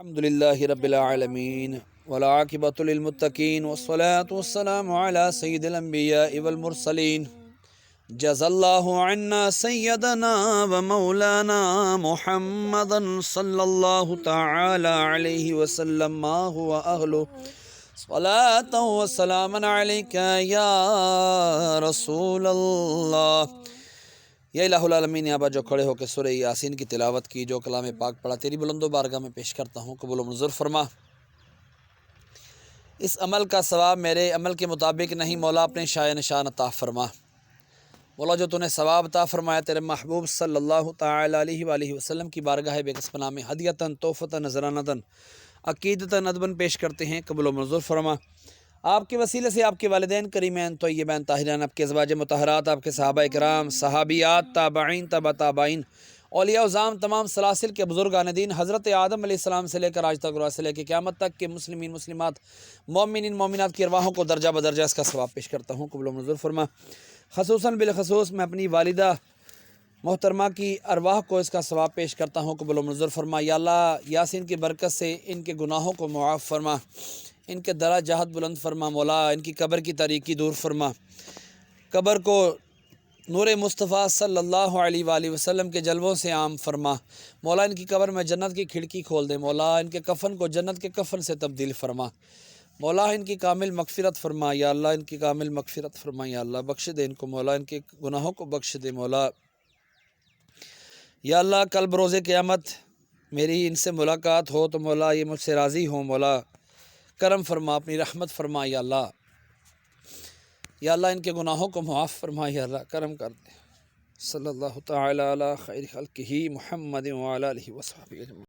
الحمد لله رب العالمين والعاقبة للمتقين والصلاة والسلام على سيد الأنبياء والمرسلين جزا الله عنا سيدنا ومولانا محمدا صلى الله تعالى عليه وسلم ما هو أهله صلاة وسلاما عليك يا رسول اللہ۔ یا الہ العالمین، یہاں جو کھڑے ہو کے سورہ یاسین کی تلاوت کی، جو کلام پاک پڑھا، تیری بلند و بارگاہ میں پیش کرتا ہوں، قبول و منظور فرما۔ اس عمل کا ثواب میرے عمل کے مطابق نہیں مولا، اپنے شائع نشان عطا فرما۔ مولا جو تو نے ثواب عطا فرمایا تیرے محبوب صلی اللہ تعالی علیہ وآلہ وسلم کی بارگاہ بے کس پناہ میں ہدیتاً تحفتاً نذرانتاً عقیدتاً ادباً پیش کرتے ہیں، قبول و منظور فرما۔ آپ کے وسیلے سے آپ کے والدین کریمین طیبین طاہرین، آپ کے ازواج مطہرات، آپ کے صحابہ کرام، صحابیات، تابعین، تبع تابعین، اولیاء اعظام، تمام سلاسل کے بزرگان دین، حضرت آدم علیہ السلام سے لے کر آج تک سے لے کے قیامت تک کے مسلمین مسلمات مومنین مومنات کی ارواحوں کو درجہ بدرجہ اس کا ثواب پیش کرتا ہوں، قبول و منظور فرما۔ خصوصاً بالخصوص میں اپنی والدہ محترمہ کی ارواح کو اس کا ثواب پیش کرتا ہوں، قبول و منظور فرما۔ یا اللہ، یاسین کی برکت سے ان کے گناہوں کو معاف فرما، ان کے درجات بلند فرما مولا، ان کی قبر کی تاریکی دور فرما، قبر کو نور مصطفیٰ صلی اللہ علیہ وآلہ وسلم کے جلووں سے عام فرما مولا، ان کی قبر میں جنت کی کھڑکی کھول دے مولا، ان کے کفن کو جنت کے کفن سے تبدیل فرما مولا، ان کی کامل مغفرت فرما یا اللہ، ان کی کامل مغفرت فرما یا اللہ، بخش دے ان کو مولا، ان کے گناہوں کو بخش دے مولا یا اللہ۔ کل بروز قیامت میری ان سے ملاقات ہو تو مولا یہ مجھ سے راضی ہوں مولا، کرم فرما، اپنی رحمت فرما یا اللہ، یا اللہ ان کے گناہوں کو معاف فرما یا اللہ، کرم کر دے۔ صلی اللہ تعالی علی خیر خلقہ محمد وعلی آلہ وصحبہ اجمعین۔